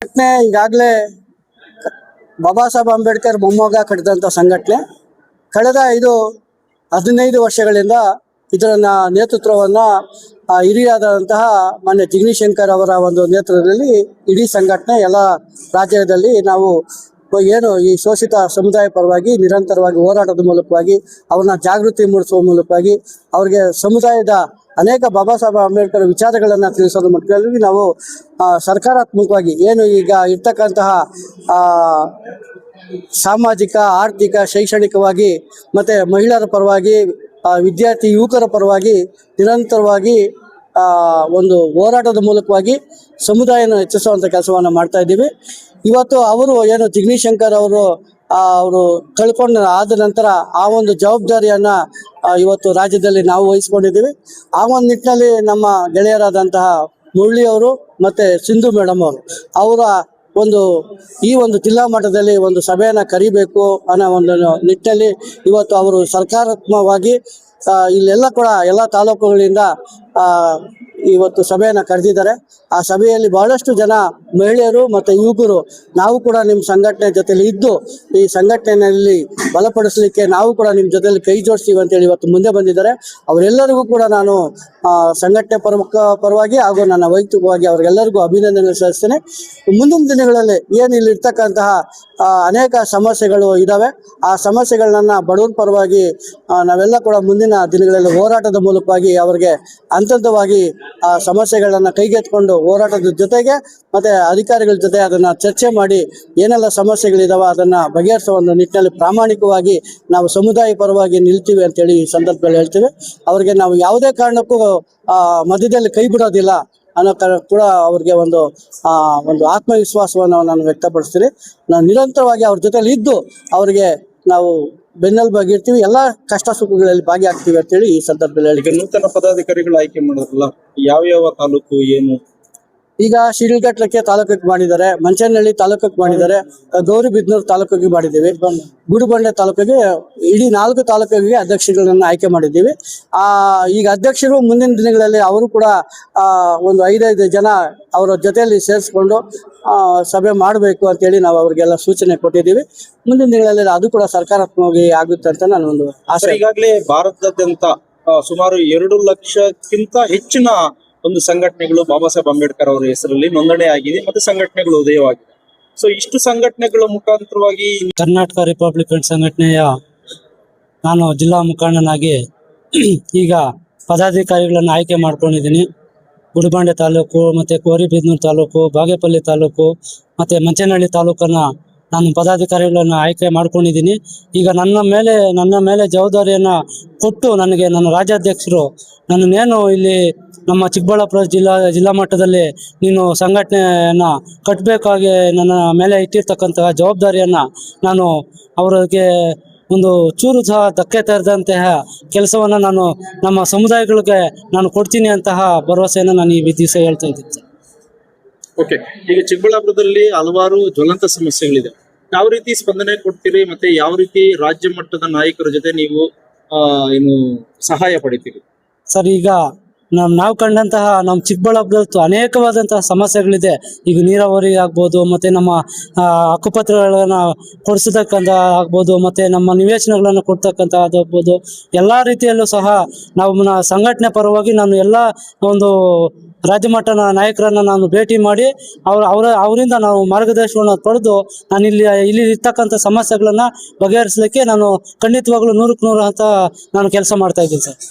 ಸಂಘಟನೆ ಈಗಾಗಲೇ ಬಾಬಾ ಸಾಹೇಬ್ ಅಂಬೇಡ್ಕರ್ ಮೊಮ್ಮಗ ಕಟ್ಟಿದಂಥ ಸಂಘಟನೆ. ಕಳೆದ 15 ವರ್ಷಗಳಿಂದ ಇದರ ನೇತೃತ್ವವನ್ನು ಹಿರಿಯಾದಂತಹ ಮಾನ್ಯ ಜಿಗ್ನಿ ಶಂಕರ್ ಅವರ ಒಂದು ನೇತೃತ್ವದಲ್ಲಿ ಇಡೀ ಸಂಘಟನೆ ಎಲ್ಲ ರಾಜ್ಯದಲ್ಲಿ ನಾವು ಏನು ಈ ಶೋಷಿತ ಸಮುದಾಯ ಪರವಾಗಿ ನಿರಂತರವಾಗಿ ಹೋರಾಟದ ಮೂಲಕವಾಗಿ ಅವ್ರನ್ನ ಜಾಗೃತಿ ಮೂಡಿಸುವ ಮೂಲಕವಾಗಿ ಅವ್ರಿಗೆ ಸಮುದಾಯದ ಅನೇಕ ಬಾಬಾ ಸಾಹೇಬ್ ಅಂಬೇಡ್ಕರ್ ವಿಚಾರಗಳನ್ನು ತಿಳಿಸೋದ್ರ ಮಟ್ಟದಲ್ಲಿ ನಾವು ಸರ್ಕಾರಾತ್ಮಕವಾಗಿ ಏನು ಈಗ ಇರ್ತಕ್ಕಂತಹ ಸಾಮಾಜಿಕ, ಆರ್ಥಿಕ, ಶೈಕ್ಷಣಿಕವಾಗಿ ಮತ್ತು ಮಹಿಳೆಯರ ಪರವಾಗಿ, ವಿದ್ಯಾರ್ಥಿ ಯುವಕರ ಪರವಾಗಿ ನಿರಂತರವಾಗಿ ಒಂದು ಹೋರಾಟದ ಮೂಲಕವಾಗಿ ಸಮುದಾಯನ ಹೆಚ್ಚಿಸುವಂಥ ಕೆಲಸವನ್ನು ಮಾಡ್ತಾ ಇದ್ದೀವಿ. ಇವತ್ತು ಅವರು ಏನು ಜಿಗ್ನಿ ಶಂಕರ್ ಅವರು ಕಳ್ಕೊಂಡು ಆದ ನಂತರ ಆ ಒಂದು ಜವಾಬ್ದಾರಿಯನ್ನು ಇವತ್ತು ರಾಜ್ಯದಲ್ಲಿ ನಾವು ವಹಿಸ್ಕೊಂಡಿದ್ದೀವಿ. ಆ ಒಂದು ನಿಟ್ಟಿನಲ್ಲಿ ನಮ್ಮ ಗೆಳೆಯರಾದಂತಹ ಮುರಳಿ ಅವರು ಮತ್ತು ಸಿಂಧು ಮೇಡಮ್ ಅವರ ಈ ಒಂದು ಜಿಲ್ಲಾ ಮಟ್ಟದಲ್ಲಿ ಒಂದು ಸಭೆಯನ್ನು ಕರಿಬೇಕು ಅನ್ನೋ ಒಂದು ನಿಟ್ಟಿನಲ್ಲಿ ಇವತ್ತು ಅವರು ಸರ್ಕಾರಾತ್ಮಕವಾಗಿ ಇಲ್ಲೆಲ್ಲ ಕೂಡ ಎಲ್ಲ ತಾಲೂಕುಗಳಿಂದ ಇವತ್ತು ಸಭೆಯನ್ನು ಕರೆದಿದ್ದಾರೆ. ಆ ಸಭೆಯಲ್ಲಿ ಬಹಳಷ್ಟು ಜನ ಮಹಿಳೆಯರು ಮತ್ತು ಯುವಕರು ನಾವು ಕೂಡ ನಿಮ್ಮ ಸಂಘಟನೆ ಜೊತೆಲಿ ಇದ್ದು ಈ ಸಂಘಟನೆಯಲ್ಲಿ ಬಲಪಡಿಸಲಿಕ್ಕೆ ನಾವು ಕೂಡ ನಿಮ್ಮ ಜೊತೆಲಿ ಕೈ ಜೋಡಿಸ್ತೀವಿ ಅಂತೇಳಿ ಇವತ್ತು ಮುಂದೆ ಬಂದಿದ್ದಾರೆ. ಅವರೆಲ್ಲರಿಗೂ ಕೂಡ ನಾನು ಸಂಘಟನೆ ಪರವಾಗಿ ಹಾಗೂ ನನ್ನ ವೈಯಕ್ತಿಕವಾಗಿ ಅವರಿಗೆಲ್ಲರಿಗೂ ಅಭಿನಂದನೆ ಸಲ್ಲಿಸ್ತೇನೆ. ಮುಂದಿನ ದಿನಗಳಲ್ಲಿ ಏನು ಇಲ್ಲಿರ್ತಕ್ಕಂತಹ ಅನೇಕ ಸಮಸ್ಯೆಗಳು ಇದ್ದಾವೆ. ಆ ಸಮಸ್ಯೆಗಳನ್ನ ಬಡವರ ಪರವಾಗಿ ನಾವೆಲ್ಲ ಕೂಡ ಮುಂದಿನ ದಿನಗಳಲ್ಲಿ ಹೋರಾಟದ ಮೂಲಕವಾಗಿ ಅವರಿಗೆ ಹಂತವಾಗಿ ಆ ಸಮಸ್ಯೆಗಳನ್ನು ಕೈಗೆತ್ತಿಕೊಂಡು ಹೋರಾಟದ ಜೊತೆಗೆ ಮತ್ತು ಅಧಿಕಾರಿಗಳ ಜೊತೆ ಅದನ್ನು ಚರ್ಚೆ ಮಾಡಿ ಏನೆಲ್ಲ ಸಮಸ್ಯೆಗಳಿದಾವೆ ಅದನ್ನು ಬಗೆಹರಿಸುವ ಒಂದು ನಿಟ್ಟಿನಲ್ಲಿ ಪ್ರಾಮಾಣಿಕವಾಗಿ ನಾವು ಸಮುದಾಯ ಪರವಾಗಿ ನಿಲ್ತೀವಿ ಅಂತೇಳಿ ಈ ಸಂದರ್ಭದಲ್ಲಿ ಹೇಳ್ತೀವಿ. ಅವರಿಗೆ ನಾವು ಯಾವುದೇ ಕಾರಣಕ್ಕೂ ಮಧ್ಯದಲ್ಲಿ ಕೈ ಬಿಡೋದಿಲ್ಲ ಅನ್ನೋ ಕೂಡ ಅವ್ರಿಗೆ ಒಂದು ಆತ್ಮವಿಶ್ವಾಸವನ್ನು ನಾನು ವ್ಯಕ್ತಪಡಿಸ್ತೀನಿ. ನಾವು ನಿರಂತರವಾಗಿ ಅವ್ರ ಜೊತೆಲಿ ಇದ್ದು ಅವರಿಗೆ ನಾವು ಬೆನ್ನೆಲುಬಾಗಿರ್ತೀವಿ, ಎಲ್ಲ ಕಷ್ಟ ಸುಖಗಳಲ್ಲಿ ಭಾಗಿಯಾಗ್ತೀವಿ ಅಂತೇಳಿ ಈ ಸಂದರ್ಭದಲ್ಲಿ ಹೇಳಿ. ನೂತನ ಪದಾಧಿಕಾರಿಗಳು ಆಯ್ಕೆ ಮಾಡೋದ್ರಲ್ಲ, ಯಾವ ತಾಲೂಕು ಏನು? ಈಗ ಶಿಡ್ಲಘಟ್ಟಕ್ಕೆ ತಾಲೂಕಿಗೆ ಮಾಡಿದ್ದಾರೆ, ಮಂಚನಹಳ್ಳಿ ತಾಲೂಕಿಗೆ ಮಾಡಿದ್ದಾರೆ, ಗೌರಿಬಿದನೂರು ತಾಲೂಕಿಗೆ ಮಾಡಿದ್ದೀವಿ, ಗುಡಿಬಂಡೆ ತಾಲೂಕಿಗೆ, ಇಡೀ 4 ತಾಲೂಕಿಗೆ ಅಧ್ಯಕ್ಷಗಳನ್ನ ಆಯ್ಕೆ ಮಾಡಿದ್ದೀವಿ. ಈಗ ಅಧ್ಯಕ್ಷರು ಮುಂದಿನ ದಿನಗಳಲ್ಲಿ ಅವರು ಕೂಡ ಒಂದು 5 ಜನ ಅವರ ಜೊತೆಯಲ್ಲಿ ಸೇರಿಸ್ಕೊಂಡು ಸಭೆ ಮಾಡಬೇಕು ಅಂತೇಳಿ ನಾವು ಅವ್ರಿಗೆಲ್ಲ ಸೂಚನೆ ಕೊಟ್ಟಿದ್ದೀವಿ. ಮುಂದಿನ ದಿನಗಳಲ್ಲಿ ಅದು ಕೂಡ ಸರ್ಕಾರಾತ್ಮಕವಾಗಿ ಆಗುತ್ತೆ ಅಂತ ನಾನು ಒಂದು ಆಸೆ. ಈಗಾಗಲೇ ಭಾರತದಾದ್ಯಂತ ಸುಮಾರು 2 ಲಕ್ಷಕ್ಕಿಂತ ಹೆಚ್ಚಿನ ಒಂದು ಸಂಘಟನೆಗಳು ಬಾಬಾ ಸಾಹೇಬ್ ಅಂಬೇಡ್ಕರ್ ಅವರ ಹೆಸರಲ್ಲಿ ನೋಂದಣಿ ಆಗಿದೆ ಮತ್ತು ಸಂಘಟನೆಗಳು ಉದಯವಾಗಿದೆ. ಸೊ ಇಷ್ಟು ಸಂಘಟನೆಗಳ ಮುಖಾಂತರವಾಗಿ ಕರ್ನಾಟಕ ರಿಪಬ್ಲಿಕನ್ ಸಂಘಟನೆಯ ನಾನು ಜಿಲ್ಲಾ ಮುಖಂಡನಾಗಿ ಈಗ ಪದಾಧಿಕಾರಿಗಳನ್ನು ಆಯ್ಕೆ ಮಾಡ್ಕೊಂಡಿದ್ದೀನಿ. ಗುಡಿಬಂಡೆ ತಾಲೂಕು ಮತ್ತು ಗೌರಿಬಿದನೂರು ತಾಲೂಕು, ಬಾಗೇಪಲ್ಲಿ ತಾಲೂಕು ಮತ್ತು ಮಂಚನಹಳ್ಳಿ ತಾಲೂಕನ್ನು ನಾನು ಪದಾಧಿಕಾರಿಗಳನ್ನು ಆಯ್ಕೆ ಮಾಡ್ಕೊಂಡಿದ್ದೀನಿ. ಈಗ ನನ್ನ ಮೇಲೆ ಜವಾಬ್ದಾರಿಯನ್ನು ಕೊಟ್ಟು ನನಗೆ ನನ್ನ ರಾಜ್ಯಾಧ್ಯಕ್ಷರು ನನ್ನನ್ನೇನು ಇಲ್ಲಿ ನಮ್ಮ ಚಿಕ್ಕಬಳ್ಳಾಪುರ ಜಿಲ್ಲಾ ಮಟ್ಟದಲ್ಲಿ ನೀನು ಸಂಘಟನೆಯನ್ನು ಕಟ್ಟಬೇಕಾಗಿ ನನ್ನ ಮೇಲೆ ಇಟ್ಟಿರ್ತಕ್ಕಂತಹ ಜವಾಬ್ದಾರಿಯನ್ನು ನಾನು ಅವರಿಗೆ ಒಂದು ಚೂರು ಸಹ ಧಕ್ಕೆ ತರದಂತಹ ಕೆಲಸವನ್ನು ನಾನು ನಮ್ಮ ಸಮುದಾಯಗಳಿಗೆ ನಾನು ಕೊಡ್ತೀನಿ ಅಂತಹ ಭರವಸೆಯನ್ನು ನಾನು ಈ ದಿವಸ ಹೇಳ್ತಾ ಇದ್ದೀನಿ. ಓಕೆ, ಈಗ ಚಿಕ್ಕಬಳ್ಳಾಪುರದಲ್ಲಿ ಹಲವಾರು ಜ್ವಲಂತ ಸಮಸ್ಯೆಗಳಿದೆ. ಯಾವ ರೀತಿ ಸ್ಪಂದನೆ ಕೊಡ್ತೀರಿ ಮತ್ತೆ ಯಾವ ರೀತಿ ರಾಜ್ಯ ಮಟ್ಟದ ನಾಯಕರ ಜೊತೆ ನೀವು ಏನು ಸಹಾಯ ಪಡಿತೀರಿ? ಸರ್, ಈಗ ನಾವು ಕಂಡಂತಹ ನಮ್ಮ ಚಿಕ್ಕಬಳ್ಳಾಪುರದಲ್ಲಿ ಅನೇಕವಾದಂತಹ ಸಮಸ್ಯೆಗಳಿದೆ. ಈಗ ನೀರಾವರಿ ಆಗ್ಬೋದು, ಮತ್ತು ನಮ್ಮ ಹಕ್ಕುಪತ್ರಗಳನ್ನು ಕೊಡಿಸತಕ್ಕಂಥ ಆಗ್ಬೋದು, ಮತ್ತು ನಮ್ಮ ನಿವೇಶನಗಳನ್ನು ಕೊಡ್ತಕ್ಕಂಥದ್ದು ಆಗ್ಬೋದು, ಎಲ್ಲ ರೀತಿಯಲ್ಲೂ ಸಹ ನಾವು ಸಂಘಟನೆ ಪರವಾಗಿ ನಾನು ಎಲ್ಲ ಒಂದು ರಾಜ್ಯ ಮಟ್ಟದ ನಾಯಕರನ್ನು ನಾನು ಭೇಟಿ ಮಾಡಿ ಅವರಿಂದ ನಾವು ಮಾರ್ಗದರ್ಶನವನ್ನು ಪಡೆದು ನಾನು ಇಲ್ಲಿ ಇರ್ತಕ್ಕಂಥ ಸಮಸ್ಯೆಗಳನ್ನು ಬಗೆಹರಿಸಲಿಕ್ಕೆ ನಾನು ಖಂಡಿತವಾಗ್ಲೂ 100ಕ್ಕೆ 100 ಅಂತ ನಾನು ಕೆಲಸ ಮಾಡ್ತಾ ಇದ್ದೀನಿ ಸರ್.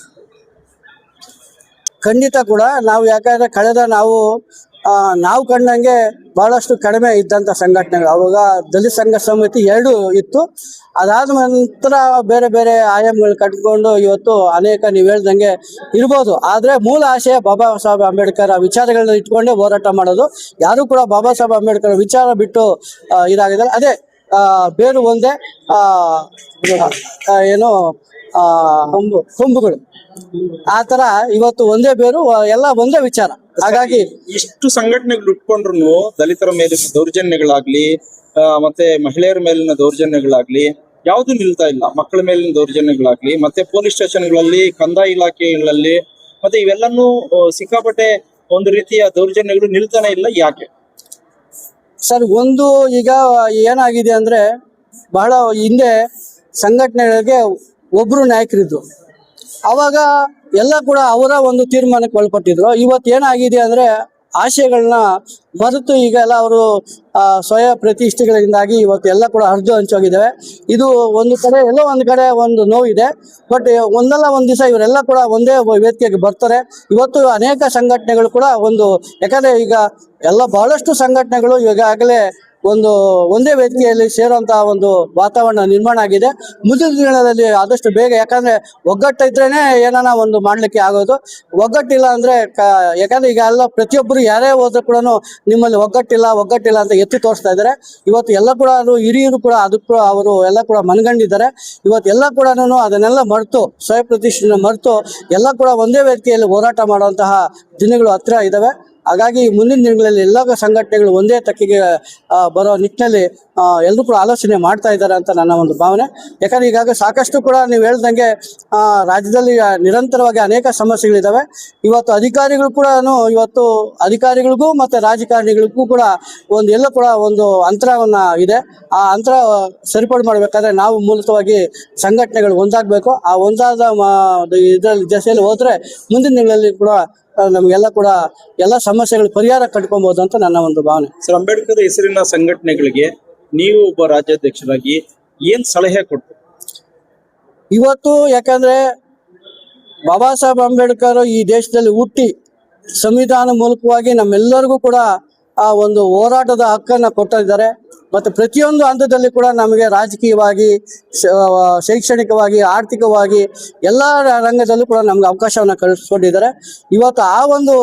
ಖಂಡಿತ ಕೂಡ ನಾವು, ಯಾಕಂದರೆ ಕಳೆದ ನಾವು ಕಂಡಂಗೆ ಭಾಳಷ್ಟು ಕಡಿಮೆ ಇದ್ದಂಥ ಸಂಘಟನೆಗಳು. ಅವಾಗ ದಲಿತ ಸಂಘರ್ಷ ಸಮಿತಿ 2 ಇತ್ತು. ಅದಾದ ನಂತರ ಬೇರೆ ಬೇರೆ ಆಯಾಮಗಳು ಕಟ್ಕೊಂಡು ಇವತ್ತು ಅನೇಕ ನೀವು ಹೇಳ್ದಂಗೆ ಇರ್ಬೋದು. ಆದರೆ ಮೂಲ ಆಶಯ ಬಾಬಾ ಸಾಹೇಬ್ ಅಂಬೇಡ್ಕರ್ ವಿಚಾರಗಳನ್ನ ಇಟ್ಕೊಂಡೇ ಹೋರಾಟ ಮಾಡೋದು. ಯಾರೂ ಕೂಡ ಬಾಬಾ ಸಾಹೇಬ್ ಅಂಬೇಡ್ಕರ್ ವಿಚಾರ ಬಿಟ್ಟು ಇದಾಗಿದ್ದಾರೆ. ಅದೇ ಬೇರು ಒಂದೇ, ಏನು ಕೊಂಬುಗಳು, ಆ ಥರ ಇವತ್ತು ಒಂದೇ ಬೇರು, ಎಲ್ಲ ಒಂದೇ ವಿಚಾರ. ಹಾಗಾಗಿ ಇಷ್ಟು ಸಂಘಟನೆಗಳು ಇಟ್ಕೊಂಡ್ರು ದಲಿತರ ಮೇಲಿನ ದೌರ್ಜನ್ಯಗಳಾಗ್ಲಿ ಮತ್ತೆ ಮಹಿಳೆಯರ ಮೇಲಿನ ದೌರ್ಜನ್ಯಗಳಾಗ್ಲಿ ಯಾವುದು ನಿಲ್ತಾ ಇಲ್ಲ. ಮಕ್ಕಳ ಮೇಲಿನ ದೌರ್ಜನ್ಯಗಳಾಗ್ಲಿ ಮತ್ತೆ ಪೊಲೀಸ್ ಸ್ಟೇಷನ್ಗಳಲ್ಲಿ, ಕಂದಾಯ ಇಲಾಖೆಗಳಲ್ಲಿ ಮತ್ತೆ ಇವೆಲ್ಲನೂ ಸಿಕ್ಕಾಪಟ್ಟೆ ಒಂದು ರೀತಿಯ ದೌರ್ಜನ್ಯಗಳು ನಿಲ್ತಾನೆ ಇಲ್ಲ. ಯಾಕೆ? ಸರ್, ಒಂದು ಈಗ ಏನಾಗಿದೆ ಅಂದರೆ, ಬಹಳ ಹಿಂದೆ ಸಂಘಟನೆಗಳಿಗೆ ಒಬ್ಬರು ನಾಯಕರಿದ್ರು. ಆವಾಗ ಎಲ್ಲ ಕೂಡ ಅವರ ಒಂದು ತೀರ್ಮಾನಕ್ಕೆ ಒಳಪಟ್ಟಿದ್ರು. ಇವತ್ತು ಏನಾಗಿದೆ ಅಂದರೆ, ಆಶಯಗಳನ್ನ ಮರೆತು ಈಗ ಎಲ್ಲ ಅವರು ಸ್ವಯಂ ಪ್ರತಿಷ್ಠೆಗಳಿಂದಾಗಿ ಇವತ್ತು ಎಲ್ಲ ಕೂಡ ಹರಿದು ಹಂಚೋಗಿದ್ದಾವೆ. ಇದು ಒಂದು ಕಡೆ ಎಲ್ಲೋ ಒಂದು ಕಡೆ ಒಂದು ನೋವಿದೆ. ಬಟ್ ಒಂದಲ್ಲ ಒಂದು ದಿವಸ ಇವರೆಲ್ಲ ಕೂಡ ಒಂದೇ ವೇದಿಕೆಗೆ ಬರ್ತಾರೆ. ಇವತ್ತು ಅನೇಕ ಸಂಘಟನೆಗಳು ಕೂಡ ಯಾಕಂದರೆ ಈಗ ಬಹಳಷ್ಟು ಸಂಘಟನೆಗಳು ಈಗಾಗಲೇ ಒಂದೇ ವೇದಿಕೆಯಲ್ಲಿ ಸೇರುವಂತಹ ಒಂದು ವಾತಾವರಣ ನಿರ್ಮಾಣ ಆಗಿದೆ. ಮುಂದಿನ ದಿನಗಳಲ್ಲಿ ಆದಷ್ಟು ಬೇಗ, ಯಾಕಂದ್ರೆ ಒಗ್ಗಟ್ಟು ಇದ್ರೇನೆ ಏನಾನ ಒಂದು ಮಾಡ್ಲಿಕ್ಕೆ ಆಗೋದು. ಒಗ್ಗಟ್ಟಿಲ್ಲ ಅಂದ್ರೆ ಯಾಕಂದ್ರೆ ಈಗ ಎಲ್ಲ ಪ್ರತಿಯೊಬ್ಬರು ಯಾರೇ ಹೋದ್ರು ಕೂಡ ನಿಮ್ಮಲ್ಲಿ ಒಗ್ಗಟ್ಟಿಲ್ಲ ಅಂತ ಎತ್ತಿ ತೋರಿಸ್ತಾ ಇದ್ದಾರೆ. ಇವತ್ತು ಎಲ್ಲ ಕೂಡ ಹಿರಿಯರು ಕೂಡ ಅದಕ್ಕೂ ಅವರು ಎಲ್ಲ ಕೂಡ ಮನಗಂಡಿದ್ದಾರೆ. ಇವತ್ತು ಎಲ್ಲ ಕೂಡ ಅದನ್ನೆಲ್ಲ ಮರೆತು, ಸ್ವಯಂ ಪ್ರತಿಷ್ಠೆನ ಮರೆತು ಎಲ್ಲ ಕೂಡ ಒಂದೇ ವೇದಿಕೆಯಲ್ಲಿ ಹೋರಾಟ ಮಾಡುವಂತಹ ದಿನಗಳು ಹತ್ರ ಇದ್ದಾವೆ. ಹಾಗಾಗಿ ಮುಂದಿನ ದಿನಗಳಲ್ಲಿ ಎಲ್ಲ ಸಂಘಟನೆಗಳು ಒಂದೇ ತಕ್ಕಿಗೆ ಬರೋ ನಿಟ್ಟಿನಲ್ಲಿ ಎಲ್ಲರೂ ಕೂಡ ಆಲೋಚನೆ ಮಾಡ್ತಾ ಇದ್ದಾರೆ ಅಂತ ನನ್ನ ಒಂದು ಭಾವನೆ. ಯಾಕಂದರೆ ಈಗಾಗ ಸಾಕಷ್ಟು ಕೂಡ ನೀವು ಹೇಳ್ದಂಗೆ ರಾಜ್ಯದಲ್ಲಿ ನಿರಂತರವಾಗಿ ಅನೇಕ ಸಮಸ್ಯೆಗಳಿದ್ದಾವೆ. ಇವತ್ತು ಅಧಿಕಾರಿಗಳು ಕೂಡ ಅಧಿಕಾರಿಗಳಿಗೂ ಮತ್ತು ರಾಜಕಾರಣಿಗಳಿಗೂ ಕೂಡ ಎಲ್ಲ ಕೂಡ ಒಂದು ಅಂತರವನ್ನು ಇದೆ. ಆ ಅಂತರ ಸರಿಪಡಿ ಮಾಡಬೇಕಾದ್ರೆ ನಾವು ಮೂಲತವಾಗಿ ಸಂಘಟನೆಗಳು ಒಂದಾಗಬೇಕು. ಆ ಒಂದಾದ ಇದರಲ್ಲಿ ದಶೆಯಲ್ಲಿ ಹೋದರೆ ಮುಂದಿನ ದಿನಗಳಲ್ಲಿ ಕೂಡ ನಮಗೆಲ್ಲ ಕೂಡ ಎಲ್ಲ ಸಮಸ್ಯೆಗಳು ಪರಿಹಾರ ಕಂಡುಕೊಬಹುದು ಅಂತ ನನ್ನ ಒಂದು ಭಾವನೆ. ಸರ್, ಅಂಬೇಡ್ಕರ್ ಹೆಸರಿನ ಸಂಘಟನೆಗಳಿಗೆ ನೀವು ಒಬ್ಬ ರಾಜ್ಯಾಧ್ಯಕ್ಷರಾಗಿ ಏನ್ ಸಲಹೆ ಕೊಟ್ಟು? ಇವತ್ತು ಯಾಕಂದ್ರೆ ಬಾಬಾ ಸಾಹೇಬ್ ಅಂಬೇಡ್ಕರ್ ಈ ದೇಶದಲ್ಲಿ ಹುಟ್ಟಿ ಸಂವಿಧಾನ ಮೂಲಕವಾಗಿ ನಮ್ಮೆಲ್ಲರಿಗೂ ಕೂಡ ಆ ಒಂದು ಹೋರಾಟದ ಹಕ್ಕನ್ನು ಕೊಟ್ಟಿದ್ದಾರೆ. ಮತ್ತು ಪ್ರತಿಯೊಂದು ಹಂತದಲ್ಲಿ ಕೂಡ ನಮಗೆ ರಾಜಕೀಯವಾಗಿ, ಶೈಕ್ಷಣಿಕವಾಗಿ, ಆರ್ಥಿಕವಾಗಿ ಎಲ್ಲ ರಂಗದಲ್ಲೂ ಕೂಡ ನಮ್ಗೆ ಅವಕಾಶವನ್ನು ಕಲ್ಪಿಸ್ಕೊಂಡಿದ್ದಾರೆ. ಇವತ್ತು ಆ ಒಂದು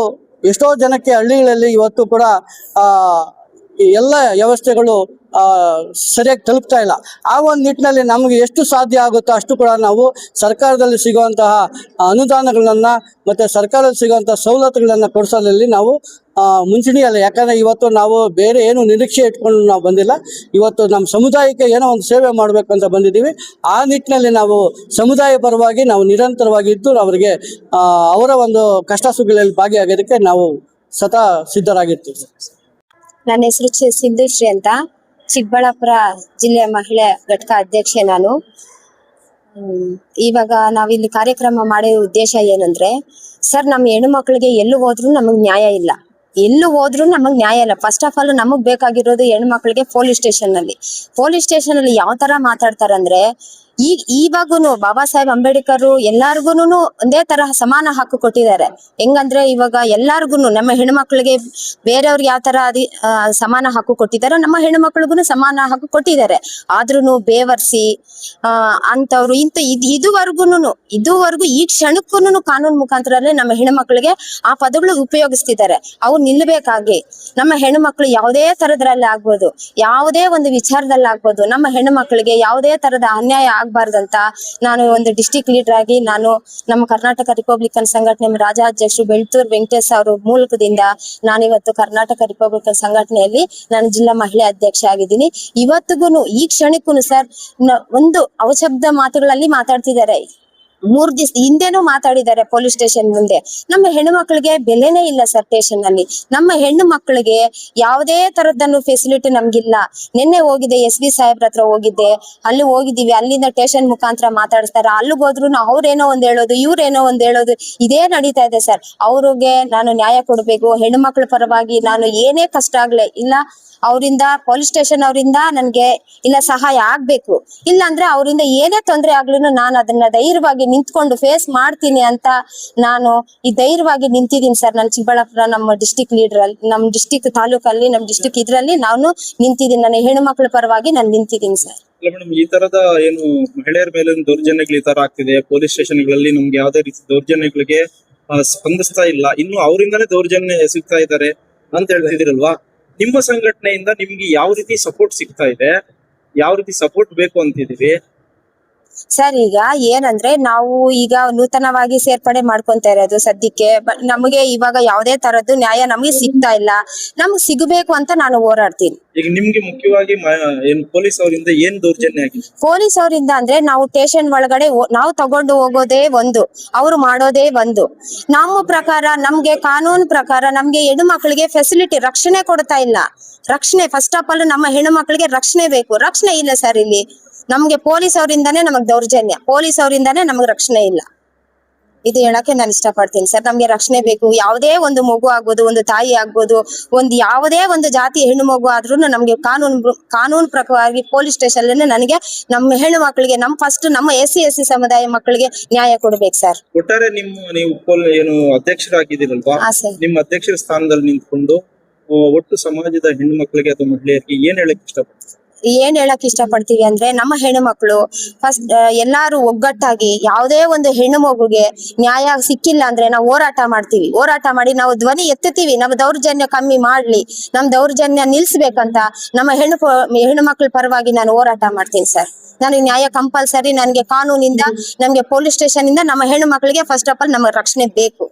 ಎಷ್ಟೋ ಜನಕ್ಕೆ ಹಳ್ಳಿಗಳಲ್ಲಿ ಇವತ್ತು ಕೂಡ ಎಲ್ಲ ವ್ಯವಸ್ಥೆಗಳು ಸರಿಯಾಗಿ ತಲುಪ್ತಾ ಇಲ್ಲ. ಆ ಒಂದು ನಿಟ್ಟಿನಲ್ಲಿ ನಮಗೆ ಎಷ್ಟು ಸಾಧ್ಯ ಆಗುತ್ತೋ ಅಷ್ಟು ಕೂಡ ನಾವು ಸರ್ಕಾರದಲ್ಲಿ ಸಿಗುವಂತಹ ಅನುದಾನಗಳನ್ನು ಮತ್ತು ಸರ್ಕಾರದಲ್ಲಿ ಸಿಗುವಂತಹ ಸವಲತ್ತುಗಳನ್ನು ಕೊಡಿಸೋದ್ರಲ್ಲಿ ನಾವು ಮುಂಚೂಣಿಯಲ್ಲಿ. ಯಾಕಂದರೆ ಇವತ್ತು ನಾವು ಬೇರೆ ಏನು ನಿರೀಕ್ಷೆ ಇಟ್ಕೊಂಡು ನಾವು ಬಂದಿಲ್ಲ. ಇವತ್ತು ನಮ್ಮ ಸಮುದಾಯಕ್ಕೆ ಏನೋ ಒಂದು ಸೇವೆ ಮಾಡಬೇಕು ಅಂತ ಬಂದಿದ್ದೀವಿ. ಆ ನಿಟ್ಟಿನಲ್ಲಿ ನಾವು ಸಮುದಾಯ ಪರವಾಗಿ ನಾವು ನಿರಂತರವಾಗಿ ಇದ್ದು ಅವರಿಗೆ ಅವರ ಒಂದು ಕಷ್ಟ ಸುಖಗಳಲ್ಲಿ ಭಾಗಿಯಾಗೋದಕ್ಕೆ ನಾವು ಸದಾ ಸಿದ್ಧರಾಗಿರ್ತೀವಿ. ನನ್ನ ಹೆಸರು ಸಿಂಧುಶ್ರೀ ಅಂತ, ಚಿಕ್ಕಬಳ್ಳಾಪುರ ಜಿಲ್ಲೆಯ ಮಹಿಳೆ ಘಟಕ ಅಧ್ಯಕ್ಷೆ ನಾನು. ಇವಾಗ ನಾವಿಲ್ಲಿ ಕಾರ್ಯಕ್ರಮ ಮಾಡೋ ಉದ್ದೇಶ ಏನಂದ್ರೆ, ಸರ್, ನಮ್ಮ ಹೆಣ್ಣು ಮಕ್ಕಳಿಗೆ ಎಲ್ಲೂ ಹೋದ್ರೂ ನಮಗ್ ನ್ಯಾಯ ಇಲ್ಲ. ಫಸ್ಟ್ ಆಫ್ ಆಲ್ ನಮಗ್ ಬೇಕಾಗಿರೋದು ಹೆಣ್ಮಕ್ಳಿಗೆ ಪೊಲೀಸ್ ಸ್ಟೇಷನ್ ಅಲ್ಲಿ ಯಾವ ತರ ಮಾತಾಡ್ತಾರಂದ್ರೆ, ಇವಾಗೂನು ಬಾಬಾ ಸಾಹೇಬ್ ಅಂಬೇಡ್ಕರ್ ಎಲ್ಲಾರ್ಗುನು ಒಂದೇ ತರಹ ಸಮಾನ ಹಕ್ಕು ಕೊಟ್ಟಿದ್ದಾರೆ. ಹೆಂಗಂದ್ರೆ ಇವಾಗ ಎಲ್ಲಾರ್ಗುನು ನಮ್ಮ ಹೆಣ್ಮಕ್ಳಿಗೆ ಬೇರೆಯವ್ರಿಗೆ ಯಾವ ತರ ಸಮಾನ ಹಕ್ಕು ಕೊಟ್ಟಿದ್ದಾರೆ, ನಮ್ಮ ಹೆಣ್ಮಕ್ಳಿಗೂ ಸಮಾನ ಹಕ್ಕು ಕೊಟ್ಟಿದ್ದಾರೆ. ಆದ್ರೂನು ಬೇವರ್ಸಿ ಅಂತವ್ರು ಇದುವರೆಗೂ ಈ ಕ್ಷಣಕ್ಕೂನು ಕಾನೂನು ಮುಖಾಂತರಲ್ಲೇ ನಮ್ಮ ಹೆಣ್ಮಕ್ಳಿಗೆ ಆ ಪದಗಳು ಉಪಯೋಗಿಸ್ತಿದ್ದಾರೆ. ಅವು ನಿಲ್ಬೇಕಾಗಿ ನಮ್ಮ ಹೆಣ್ಮಕ್ಳು ಯಾವುದೇ ತರದ್ರಲ್ಲಿ ಆಗ್ಬೋದು, ಯಾವುದೇ ಒಂದು ವಿಚಾರದಲ್ಲಿ ಆಗ್ಬೋದು, ನಮ್ಮ ಹೆಣ್ಮಕ್ಳಿಗೆ ಯಾವುದೇ ತರದ ಅನ್ಯಾಯ ಆಗ್ಬಾರ್ದಂತ ನಾನು ಒಂದು ಡಿಸ್ಟಿಕ್ ಲೀಡರ್ ಆಗಿ ನಾನು ನಮ್ಮ ಕರ್ನಾಟಕ ರಿಪಬ್ಲಿಕನ್ ಸಂಘಟನೆ ರಾಜ್ಯಾಧ್ಯಕ್ಷರು ಬೆಳ್ತೂರ್ ವೆಂಕಟೇಶ್ ಅವರ ಮೂಲಕದಿಂದ ನಾನಿವತ್ತು ಕರ್ನಾಟಕ ರಿಪಬ್ಲಿಕನ್ ಸಂಘಟನೆಯಲ್ಲಿ ನಾನು ಜಿಲ್ಲಾ ಮಹಿಳಾ ಅಧ್ಯಕ್ಷ ಆಗಿದ್ದೀನಿ. ಇವತ್ತಿಗೂ ಈ ಕ್ಷಣಕ್ಕೂ ಸರ್ ಒಂದು ಅವಶಬ್ದ ಮಾತುಗಳಲ್ಲಿ ಮಾತಾಡ್ತಿದ್ದಾರೆ. 3 ದಿವಸ ಹಿಂದೆನೂ ಮಾತಾಡಿದ್ದಾರೆ ಪೊಲೀಸ್ ಸ್ಟೇಷನ್ ಮುಂದೆ. ನಮ್ಮ ಹೆಣ್ಣು ಮಕ್ಕಳಿಗೆ ಬೆಲೆನೇ ಇಲ್ಲ ಸರ್ ಸ್ಟೇಷನ್ ಅಲ್ಲಿ. ನಮ್ಮ ಹೆಣ್ಣು ಮಕ್ಕಳಿಗೆ ಯಾವುದೇ ತರದನ್ನು ಫೆಸಿಲಿಟಿ ನಮ್ಗಿಲ್ಲ. ನಿನ್ನೆ ಹೋಗಿದ್ದೆ SB ಸಾಹೇಬ್ರ ಹತ್ರ ಅಲ್ಲಿ ಹೋಗಿದ್ದೀವಿ. ಅಲ್ಲಿಂದ ಸ್ಟೇಷನ್ ಮುಖಾಂತರ ಮಾತಾಡಿಸ್ತಾರೆ. ಅಲ್ಲಿಗೆ ಹೋದ್ರು ಅವ್ರೇನೋ ಒಂದ್ ಹೇಳೋದು, ಇವ್ರೇನೋ ಒಂದ್ ಹೇಳೋದು, ಇದೇ ನಡೀತಾ ಇದೆ ಸರ್. ಅವ್ರಿಗೆ ನಾನು ನ್ಯಾಯ ಕೊಡ್ಬೇಕು. ಹೆಣ್ಣು ಮಕ್ಕಳ ಪರವಾಗಿ ನಾನು ಏನೇ ಕಷ್ಟ ಆಗ್ಲೇ ಇಲ್ಲ, ಅವರಿಂದ ಪೊಲೀಸ್ ಸ್ಟೇಷನ್ ಅವರಿಂದ ನನ್ಗೆ ಇಲ್ಲ ಸಹಾಯ ಆಗ್ಬೇಕು. ಇಲ್ಲ ಅಂದ್ರೆ ಅವರಿಂದ ಏನೇ ತೊಂದರೆ ಆಗ್ಲೂ ನಾನು ಅದನ್ನ ಧೈರ್ಯವಾಗಿ ನಿಂತ್ಕೊಂಡು ಫೇಸ್ ಮಾಡ್ತೀನಿ ಅಂತ ನಾನು ಈ ಧೈರ್ಯವಾಗಿ ನಿಂತಿದ್ದೀನಿ ಸರ್. ನಾನು ಚಿಕ್ಕಬಳ್ಳಾಪುರ ನಮ್ಮ ಡಿಸ್ಟಿಕ್ ಲೀಡರ್ ಅಲ್ಲಿ, ನಮ್ಮ ಡಿಸ್ಟಿಕ್ ತಾಲೂಕಲ್ಲಿ, ನಮ್ಮ ಡಿಸ್ಟಿಕ್ ಇದ್ರಲ್ಲಿ ನಾನು ನಿಂತಿದ್ದೀನಿ. ನನ್ನ ಹೆಣ್ಣು ಮಕ್ಕಳ ಪರವಾಗಿ ನಾನು ನಿಂತಿದ್ದೀನಿ ಸರ್. ಮೇಡಮ್, ಈ ತರದ ಏನು ಮಹಿಳೆಯರ ಮೇಲೆ ದೌರ್ಜನ್ಯಗಳು ಈ ತರ ಆಗ್ತಿದೆ, ಪೊಲೀಸ್ ಸ್ಟೇಷನ್ಗಳಲ್ಲಿ ನಮ್ಗೆ ಯಾವ್ದೇ ರೀತಿ ದೌರ್ಜನ್ಯಗಳಿಗೆ ಸ್ಪಂದಿಸ್ತಾ ಇಲ್ಲ, ಇನ್ನು ಅವರಿಂದಾನೇ ದೌರ್ಜನ್ಯ ಎಸಗ್ತಾ ಇದ್ದಾರೆ ಅಂತ ಹೇಳ್ತಿದಿರಲ್ವಾ? ನಿಮ್ಮ ಸಂಘಟನೆಯಿಂದ ನಿಮ್ಗೆ ಯಾವ ರೀತಿ ಸಪೋರ್ಟ್ ಸಿಗ್ತಾ ಇದೆ, ಯಾವ ರೀತಿ ಸಪೋರ್ಟ್ ಬೇಕು ಅಂತಿದೀವಿ? ಸರ್ ಈಗ ಏನಂದ್ರೆ ನಾವು ಈಗ ನೂತನವಾಗಿ ಸೇರ್ಪಡೆ ಮಾಡ್ಕೊಂತ ಇರೋದು ಸದ್ಯಕ್ಕೆ ನಮಗೆ ಇವಾಗ ಯಾವುದೇ ತರದ್ದು ನ್ಯಾಯ ನಮಗೆ ಸಿಗ್ತಾ ಇಲ್ಲ. ನಮ್ಗೆ ಸಿಗಬೇಕು ಅಂತ ನಾನು ಹೋರಾಡ್ತೀನಿ. ಈಗ ನಿಮ್ಗೆ ಮುಖ್ಯವಾಗಿ ಏನ್ ಪೊಲೀಸ್ ಅವರಿಂದ ಏನ್ ದೌರ್ಜನ್ಯ ಆಗಿದೆ? ಪೊಲೀಸ್ ಅವರಿಂದ ಅಂದ್ರೆ ನಾವು ಸ್ಟೇಷನ್ ಒಳಗಡೆ ನಾವು ತಗೊಂಡು ಹೋಗೋದೇ ಒಂದು, ಅವ್ರು ಮಾಡೋದೇ ಒಂದು. ನಮ್ಮ ಪ್ರಕಾರ ನಮ್ಗೆ ಕಾನೂನು ಪ್ರಕಾರ ನಮ್ಗೆ ಹೆಣ್ಣು ಮಕ್ಕಳಿಗೆ ಫೆಸಿಲಿಟಿ ರಕ್ಷಣೆ ಕೊಡ್ತಾ ಇಲ್ಲ. ರಕ್ಷಣೆ ಫಸ್ಟ್ ಆಫ್ ಆಲ್ ನಮ್ಮ ಹೆಣ್ಣು ಮಕ್ಕಳಿಗೆ ರಕ್ಷಣೆ ಬೇಕು. ರಕ್ಷಣೆ ಇಲ್ಲ ಸರ್ ಇಲ್ಲಿ. ನಮ್ಗೆ ಪೊಲೀಸ್ ಅವರಿಂದಾನೇ ನಮಗ್ ದೌರ್ಜನ್ಯ, ಪೊಲೀಸ್ ಅವರಿಂದಾನೇ ನಮಗ್ ರಕ್ಷಣೆ ಇಲ್ಲ. ಇದು ಹೇಳಕ್ಕೆ ನಾನು ಇಷ್ಟಪಡ್ತೀನಿ ಸರ್. ನಮ್ಗೆ ರಕ್ಷಣೆ ಬೇಕು. ಯಾವುದೇ ಒಂದು ಮಗು ಆಗ್ಬೋದು, ಒಂದು ತಾಯಿ ಆಗ್ಬೋದು, ಒಂದು ಯಾವುದೇ ಒಂದು ಜಾತಿ ಹೆಣ್ಣು ಮಗು ಆದ್ರೂ ನಮ್ಗೆ ಕಾನೂನು ಪ್ರಕಾರವಾಗಿ ಪೊಲೀಸ್ ಸ್ಟೇಷನ್ ನನಗೆ ನಮ್ಮ ಹೆಣ್ಣು ಮಕ್ಕಳಿಗೆ ನಮ್ಮ SC ಸಮುದಾಯ ಮಕ್ಕಳಿಗೆ ನ್ಯಾಯ ಕೊಡ್ಬೇಕು ಸರ್. ಒಟ್ಟಾರೆ ನೀವು ಏನು ಅಧ್ಯಕ್ಷರಾಗಿದ್ದೀರಲ್ವಾ, ಹಾ ಸರ್. ನಿಮ್ಮ ಅಧ್ಯಕ್ಷರ ಸ್ಥಾನದಲ್ಲಿ ನಿಂತ್ಕೊಂಡು ಒಟ್ಟು ಸಮಾಜದ ಹೆಣ್ಣು ಮಕ್ಕಳಿಗೆ ಅಥವಾ ಮಹಿಳೆಯರಿಗೆ ಏನ್ ಹೇಳಕ್ ಇಷ್ಟಪಡ್ತೀರಿ? ಏನ್ ಹೇಳಕ್ ಇಷ್ಟಪಡ್ತೀವಿ ಅಂದ್ರೆ ನಮ್ಮ ಹೆಣ್ಣು ಮಕ್ಕಳು ಫಸ್ಟ್ ಎಲ್ಲಾರು ಒಗ್ಗಟ್ಟಾಗಿ ಯಾವುದೇ ಒಂದು ಹೆಣ್ಣು ಮಗುಗೆ ನ್ಯಾಯ ಸಿಕ್ಕಿಲ್ಲ ಅಂದ್ರೆ ನಾವು ಹೋರಾಟ ಮಾಡ್ತೀವಿ. ಹೋರಾಟ ಮಾಡಿ ನಾವು ಧ್ವನಿ ಎತ್ತುತ್ತೀವಿ. ನಮ್ಮ ದೌರ್ಜನ್ಯ ಕಮ್ಮಿ ಮಾಡ್ಲಿ, ನಮ್ ದೌರ್ಜನ್ಯ ನಿಲ್ಸ್ಬೇಕಂತ ನಮ್ಮ ಹೆಣ್ಣು ಮಕ್ಕಳ ಪರವಾಗಿ ನಾನು ಹೋರಾಟ ಮಾಡ್ತೀನಿ ಸರ್. ನನಗೆ ನ್ಯಾಯ ಕಂಪಲ್ಸರಿ. ನನಗೆ ಕಾನೂನಿಂದ, ನಮ್ಗೆ ಪೊಲೀಸ್ ಸ್ಟೇಷನ್ ಇಂದ ನಮ್ಮ ಹೆಣ್ಣು ಮಕ್ಕಳಿಗೆ ಫಸ್ಟ್ ಆಫ್ ಆಲ್ ನಮಗೆ ರಕ್ಷಣೆ ಬೇಕು.